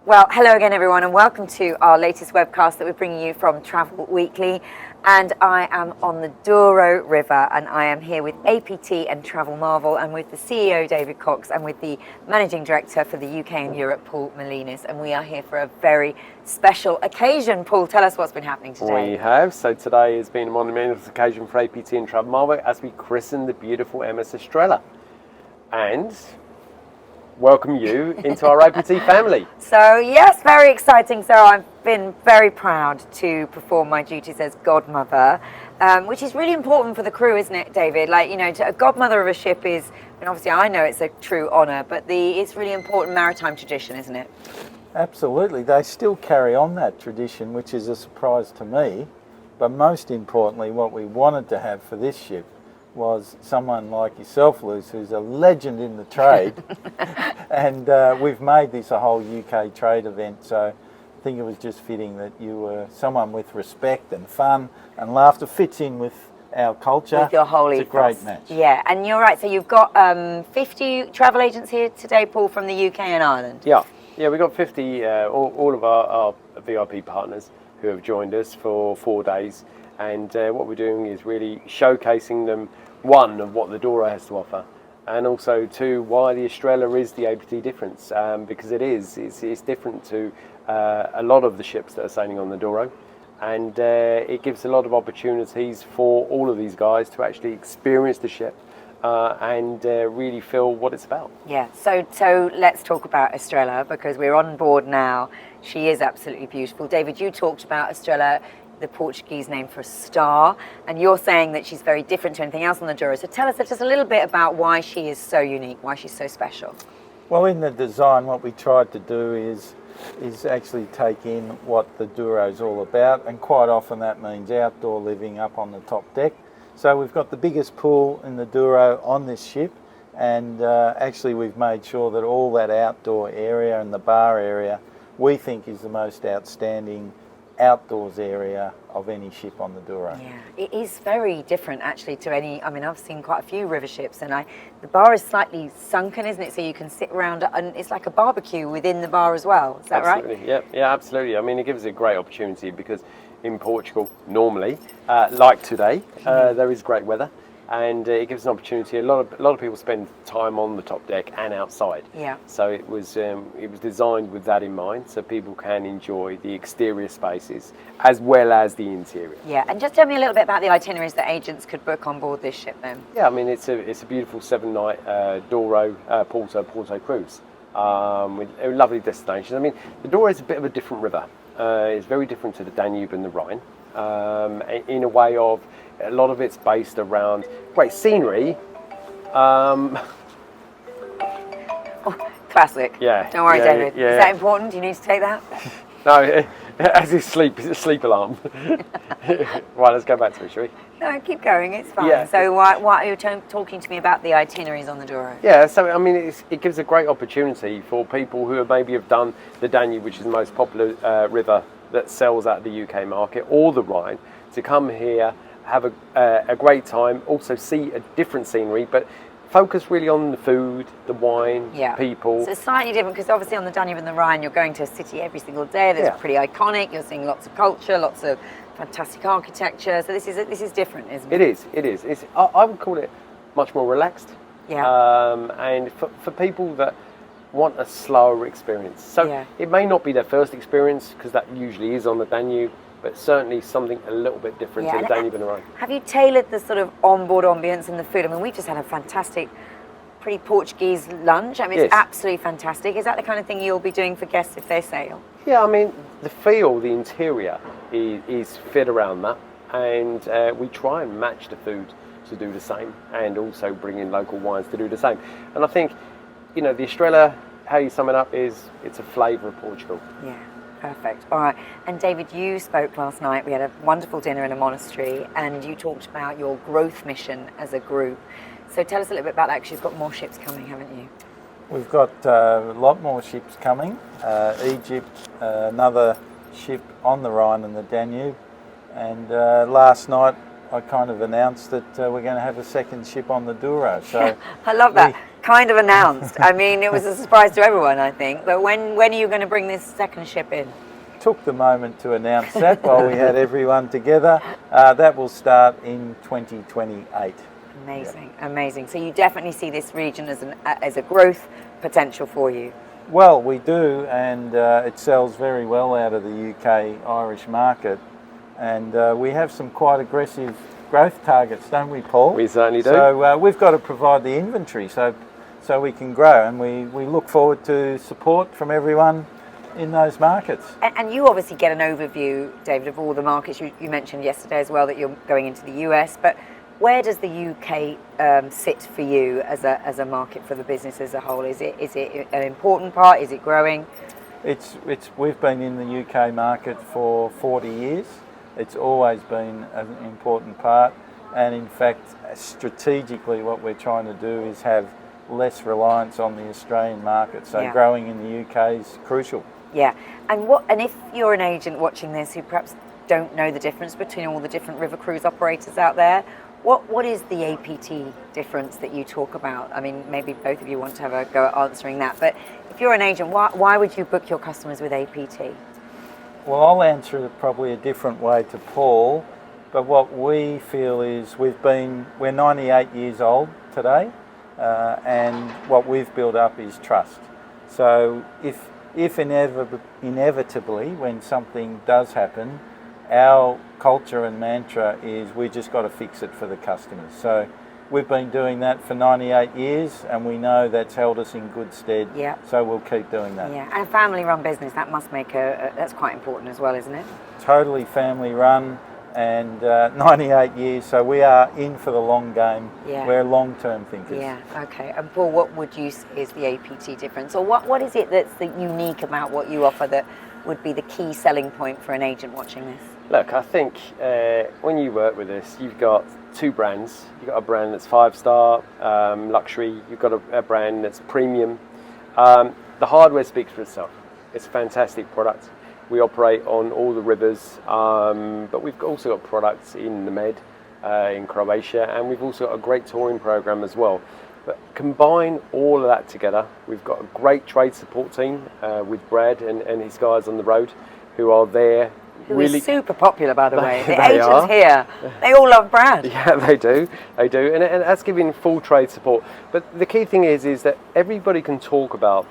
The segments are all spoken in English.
Well, hello again everyone and welcome to our latest webcast that we're bringing you from Travel Weekly. And I am on the Douro River and I am here with APT and Travel Marvel and with the CEO David Cox and with the Managing Director for the UK and Europe, Paul Melinis. And we are here for a very special occasion. Paul, tell us what's been happening today. We have. So today has been a monumental occasion for APT and Travel Marvel as we christen the beautiful MS Estrella. And welcome you into our APT family. So yes, very exciting. So I've been very proud to perform my duties as godmother, which is really important for the crew, isn't it, David? Like, you know, a godmother of a ship is, and obviously I know it's a true honour, but it's really important maritime tradition, isn't it? Absolutely. They still carry on that tradition, which is a surprise to me. But most importantly, what we wanted to have for this ship was someone like yourself, Luce, who's a legend in the trade. And we've made this a whole UK trade event, so I think it was just fitting that you were someone with respect and fun and laughter. Fits in with our culture. With your whole ethos. It's a great match. Yeah, and you're right, so you've got 50 travel agents here today, Paul, from the UK and Ireland. Yeah, we've got 50, all of our VIP partners who have joined us for 4 days. And what we're doing is really showcasing them, one, of what the Douro has to offer, and also two, why the Estrella is the APT difference, because it's different to a lot of the ships that are sailing on the Douro, and it gives a lot of opportunities for all of these guys to actually experience the ship and really feel what it's about. Yeah, so let's talk about Estrella, because we're on board now. She is absolutely beautiful. David, you talked about Estrella, the Portuguese name for a star, and you're saying that she's very different to anything else on the Douro. So tell us just a little bit about why she is so unique, why she's so special. Well, in the design, what we tried to do is actually take in what the Douro's all about, and quite often that means outdoor living up on the top deck. So we've got the biggest pool in the Douro on this ship, and actually we've made sure that all that outdoor area and the bar area we think is the most outstanding outdoors area of any ship on the Douro. Yeah, it is very different actually to any, I mean, I've seen quite a few river ships, and the bar is slightly sunken, isn't it? So you can sit around and it's like a barbecue within the bar as well. Is that absolutely, right? Yeah, absolutely. I mean, it gives a great opportunity because in Portugal, normally, like today, there is great weather. And it gives an opportunity. A lot of people spend time on the top deck and outside. Yeah. So it was designed with that in mind, so people can enjoy the exterior spaces as well as the interior. Yeah. And just tell me a little bit about the itineraries that agents could book on board this ship, then. Yeah. I mean, it's a beautiful 7-night Douro Porto cruise with lovely destinations. I mean, the Douro is a bit of a different river. It's very different to the Danube and the Rhine. In a way of a lot of it's based around great scenery. Oh, classic. Yeah. Don't worry, David. Yeah. Is that important? Do you need to take that? No, as his sleep alarm. Right, let's go back to it, shall we? No, keep going. It's fine. Yeah. So why are you talking to me about the itineraries on the Douro? Yeah. So I mean, it gives a great opportunity for people who maybe have done the Danube, which is the most popular river that sells out the UK market, or the Rhine, to come here, have a great time, also see a different scenery, but focus really on the food, the wine, people. So it's slightly different because obviously on the Danube and the Rhine, you're going to a city every single day that's pretty iconic. You're seeing lots of culture, lots of fantastic architecture. So this is different, isn't it? It is. I would call it much more relaxed. Yeah. And for people that want a slower experience. So it may not be their first experience, because that usually is on the Danube, but certainly something a little bit different to the Danube and the Rhine. Have you tailored the sort of onboard ambience and the food? I mean, we've just had a fantastic, pretty Portuguese lunch. I mean, it's absolutely fantastic. Is that the kind of thing you'll be doing for guests if they sail? Yeah, I mean, the interior is fit around that, and we try and match the food to do the same, and also bring in local wines to do the same. And I think, you know, the Estrella, how you sum it up, is it's a flavour of Portugal. Yeah, perfect. All right. And David, you spoke last night. We had a wonderful dinner in a monastery, and you talked about your growth mission as a group. So tell us a little bit about that, because you've got more ships coming, haven't you? We've got a lot more ships coming. Egypt, another ship on the Rhine and the Danube. And last night I kind of announced that we're going to have a second ship on the Douro. So I love that. kind of announced. I mean, it was a surprise to everyone, I think. But when are you going to bring this second ship in? Took the moment to announce that while we had everyone together. That will start in 2028. Amazing, amazing. So you definitely see this region as a growth potential for you. Well, we do, and it sells very well out of the UK-Irish market. And we have some quite aggressive growth targets, don't we, Paul? We certainly do. So we've got to provide the inventory so we can grow, and we look forward to support from everyone in those markets. And you obviously get an overview, David, of all the markets. You mentioned yesterday as well that you're going into the US, but where does the UK sit for you as a market for the business as a whole? Is it an important part? Is it growing? We've been in the UK market for 40 years. It's always been an important part, and in fact, strategically, what we're trying to do is have less reliance on the Australian market. So growing in the UK is crucial. Yeah, and if you're an agent watching this who perhaps don't know the difference between all the different river cruise operators out there, what is the APT difference that you talk about? I mean, maybe both of you want to have a go at answering that, but if you're an agent, why would you book your customers with APT? Well, I'll answer it probably a different way to Paul, but what we feel is we're 98 years old today, and what we've built up is trust. So if inevitably when something does happen, our culture and mantra is we just got to fix it for the customers. So we've been doing that for 98 years, and we know that's held us in good stead. Yeah. So we'll keep doing that. Yeah, and a family-run business, that must make that's quite important as well, isn't it? Totally family-run, and 98 years, so we are in for the long game. Yeah. We're long-term thinkers. Yeah, okay. And Paul, what would you say is the APT difference? Or what is it that's unique about what you offer that would be the key selling point for an agent watching this? Look, I think when you work with us, you've got two brands. You've got a brand that's 5-star, luxury. You've got a brand that's premium. The hardware speaks for itself. It's a fantastic product. We operate on all the rivers, but we've also got products in the Med, in Croatia, and we've also got a great touring program as well. But combine all of that together, we've got a great trade support team with Brad and his guys on the road who are there. Who is super popular, by the way. The They agents are. here, they all love Brad. Yeah, they do, and that's giving full trade support. But the key thing is that everybody can talk about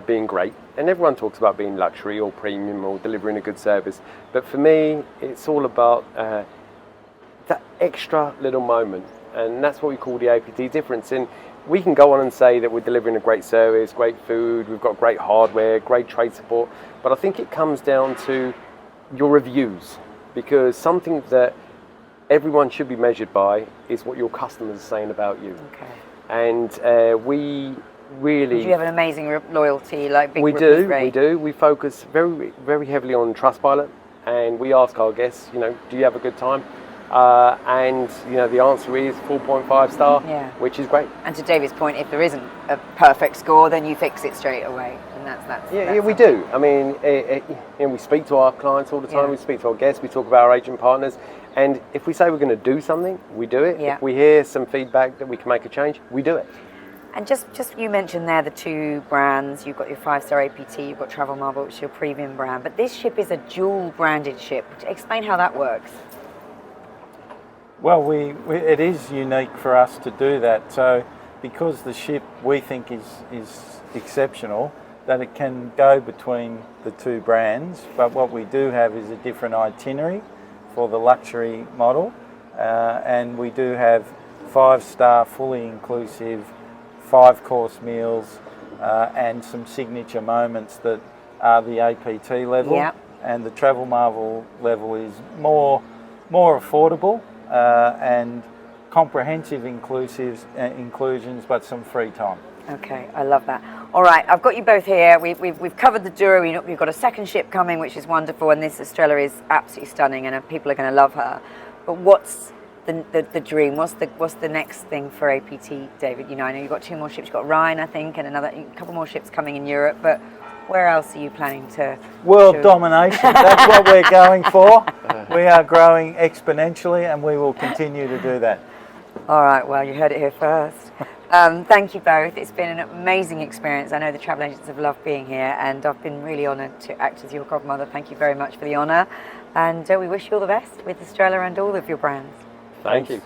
being great, and everyone talks about being luxury or premium or delivering a good service. But for me, it's all about that extra little moment, and that's what we call the APT difference. And we can go on and say that we're delivering a great service, great food, we've got great hardware, great trade support, but I think it comes down to your reviews, because something that everyone should be measured by is what your customers are saying about you. Okay. And we really... Do you have an amazing loyalty, like big We reviews rate? do. We focus very, very heavily on Trustpilot, and we ask our guests, do you have a good time? And the answer is 4.5 star, which is great. And to David's point, if there isn't a perfect score, then you fix it straight away, and that's we do. I mean, we speak to our clients all the time. Yeah. We speak to our guests. We talk about our agent partners, and if we say we're going to do something, we do it. Yeah. If we hear some feedback that we can make a change, we do it. And just you mentioned there the two brands. You've got your 5-star APT, you've got Travel Marvel, which is your premium brand. But this ship is a dual branded ship. Explain how that works. Well, it is unique for us to do that. So because the ship we think is exceptional, that it can go between the two brands. But what we do have is a different itinerary for the luxury model, and we do have 5-star, fully inclusive, 5-course meals, and some signature moments that are the APT level. Yeah. And the Travel Marvel level is more affordable. And comprehensive inclusions, but some free time. Okay, I love that. All right, I've got you both here. We've covered the Douro. We've got a second ship coming, which is wonderful, and this Estrella is absolutely stunning, and people are going to love her. But what's the dream? What's the next thing for APT, David? I know you've got 2 more ships. You've got Rhine, I think, and a couple more ships coming in Europe. But where else are you planning to? World domination. That's what we're going for. We are growing exponentially, and we will continue to do that. All right, well, you heard it here first. Thank you both. It's been an amazing experience. I know the travel agents have loved being here, and I've been really honoured to act as your godmother. Thank you very much for the honour, and we wish you all the best with Estrella and all of your brands. Thank you.